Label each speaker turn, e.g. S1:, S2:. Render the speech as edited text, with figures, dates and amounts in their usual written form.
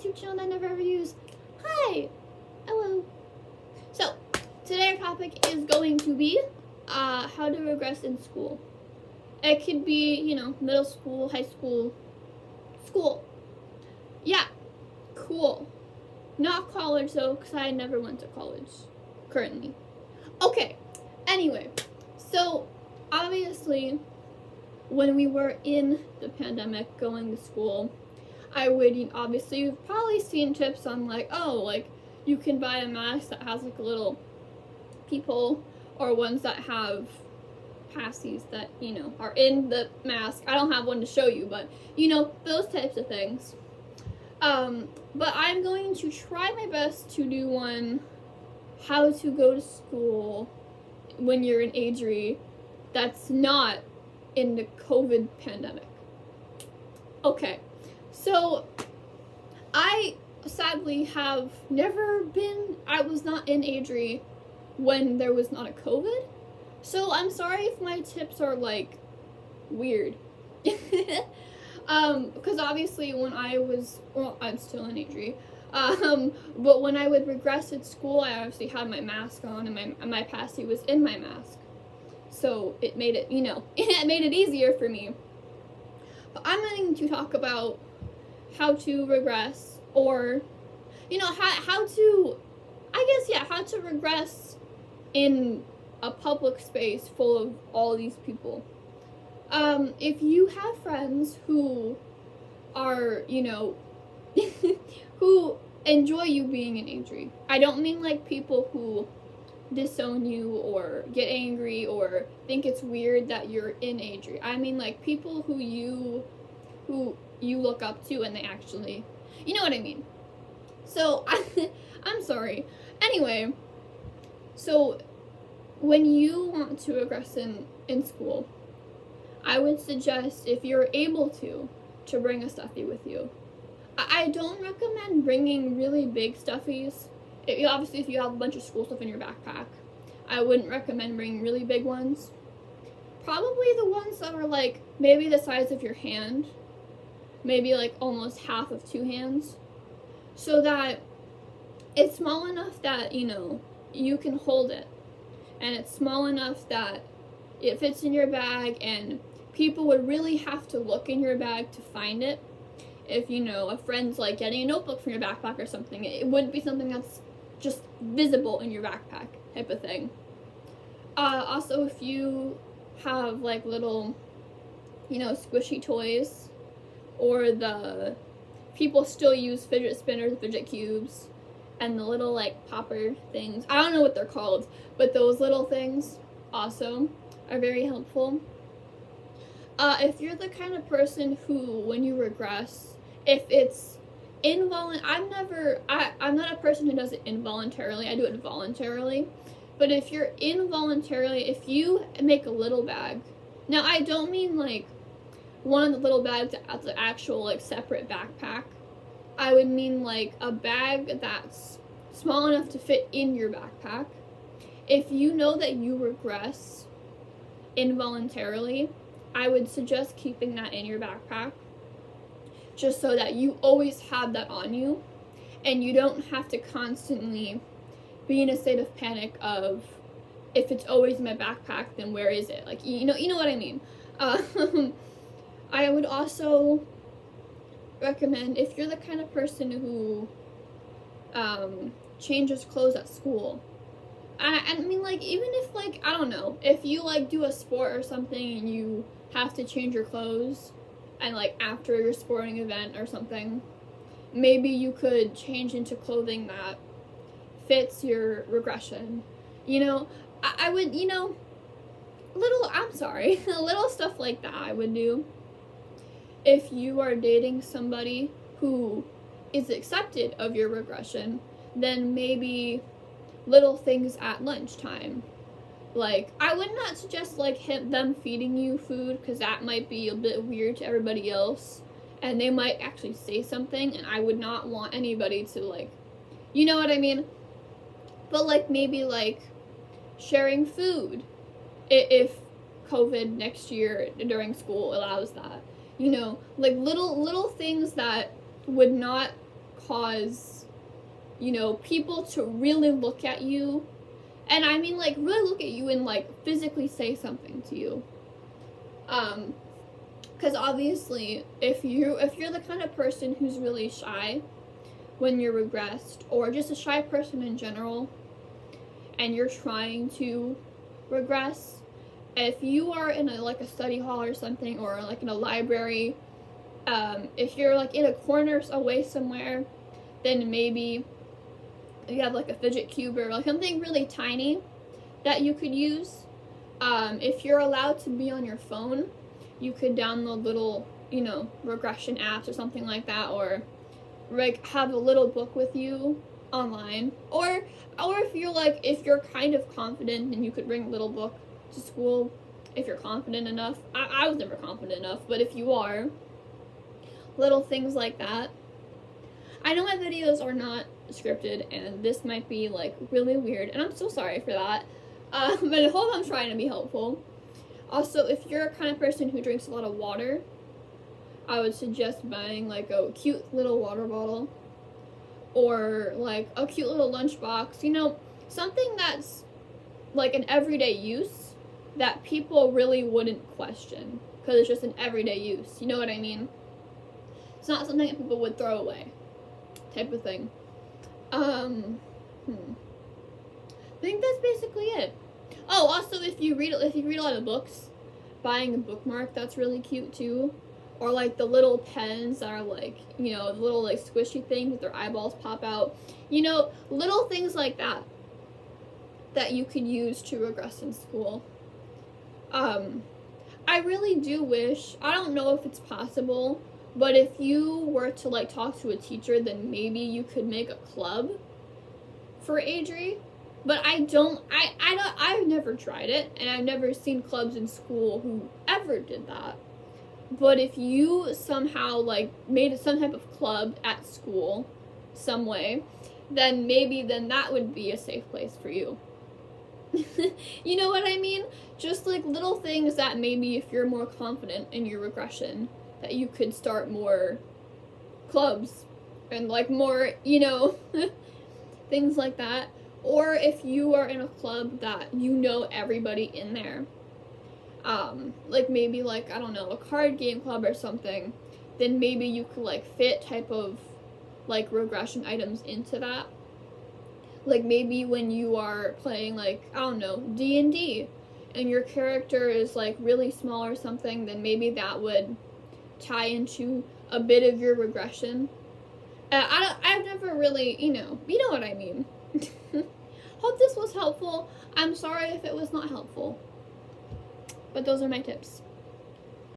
S1: YouTube channel that I never ever use. Hi! Hello. So, today our topic is going to be how to regress in school. It could be, middle school, high school, school. Yeah, cool. Not college though, because I never went to college, currently. Okay, anyway, so obviously when we were in the pandemic going to school, I would, obviously you've probably seen tips on you can buy a mask that has like a little people, or ones that have passies that, are in the mask. I don't have one to show you, but, those types of things. But I'm going to try my best to do one, how to go to school when you're in age that's not in the COVID pandemic. Okay, so I sadly have never been, I was not in age when there was not a COVID. So I'm sorry if my tips are weird. Because obviously when I was, I'm still in age but when I would regress at school, I obviously had my mask on and my passy was in my mask. So it made it, it made it easier for me. But I'm going to talk about how to regress, or, how to, how to regress in a public space full of all these people. If you have friends who are, who enjoy you being in age, I don't mean people who disown you or get angry or think it's weird that you're in age. I mean people who you look up to and they actually, you know what I mean. So I'm sorry. Anyway, so when you want to regress in school, I would suggest, if you're able to bring a stuffy with you. I don't recommend bringing really big stuffies. Obviously, if you have a bunch of school stuff in your backpack, I wouldn't recommend bringing really big ones. Probably the ones that are maybe the size of your hand, maybe almost half of 2 hands, so that it's small enough that, you can hold it, and it's small enough that it fits in your bag, and people would really have to look in your bag to find it. If, a friend's getting a notebook from your backpack or something, it wouldn't be something that's just visible in your backpack type of thing. Also, if you have little, squishy toys, or the people still use fidget spinners, fidget cubes, and the little popper things. I don't know what they're called, but those little things also are very helpful. If you're the kind of person who, when you regress, if it's I'm not a person who does it involuntarily. I do it voluntarily. But if you're involuntarily, if you make a little bag, now I don't mean one of the little bags that's an actual separate backpack. I would mean a bag that's small enough to fit in your backpack. If you know that you regress involuntarily, I would suggest keeping that in your backpack, just so that you always have that on you, and you don't have to constantly be in a state of panic of, if it's always in my backpack, then where is it? You know what I mean. I would also recommend, if you're the kind of person who changes clothes at school, I mean even if I don't know, if you do a sport or something and you have to change your clothes, and after your sporting event or something, maybe you could change into clothing that fits your regression. I would, little stuff like that I would do. If you are dating somebody who is accepted of your regression, then maybe little things at lunchtime. I would not suggest them feeding you food, because that might be a bit weird to everybody else, and they might actually say something, and I would not want anybody to you know what I mean. But maybe sharing food, if COVID next year during school allows that. Little things that would not cause, people to really look at you. And I mean, like, really look at you and, like, physically say something to you. Because obviously, if you're the kind of person who's really shy when you're regressed, or just a shy person in general, and you're trying to regress, if you are in a study hall or something, or like in a library, if you're like in a corner away somewhere, then maybe you have like a fidget cube or like something really tiny that you could use. If you're allowed to be on your phone, you could download little, regression apps or something like that, or like have a little book with you online, or if you're kind of confident, and you could bring a little book to school if you're confident enough. I was never confident enough, but if you are, little things like that. I know my videos are not scripted, and this might be like really weird, and I'm so sorry for that, but I hope I'm trying to be helpful. Also, if you're a kind of person who drinks a lot of water, I would suggest buying like a cute little water bottle, or like a cute little lunchbox, something that's like an everyday use that people really wouldn't question, because it's just an everyday use, you know what I mean? It's not something that people would throw away, type of thing. I think that's basically it. Oh, also, if you read a lot of books, buying a bookmark, that's really cute too. Or like the little pens that are like, the little like squishy things with their eyeballs pop out. Little things like that you could use to regress in school. I really do wish, I don't know if it's possible, but if you were to like talk to a teacher, then maybe you could make a club for Adri. But I've never tried it, and I've never seen clubs in school who ever did that. But if you somehow like made some type of club at school, some way, then that would be a safe place for you. You know what I mean? Just like little things that maybe if you're more confident in your regression, that you could start more clubs and like more, things like that. Or if you are in a club that everybody in there, like maybe like, I don't know, a card game club or something, then maybe you could like fit type of like regression items into that. Like maybe when you are playing like, I don't know, D&D, and your character is like really small or something, then maybe that would tie into a bit of your regression. I've never really, you know what I mean. Hope this was helpful. I'm sorry if it was not helpful. But those are my tips.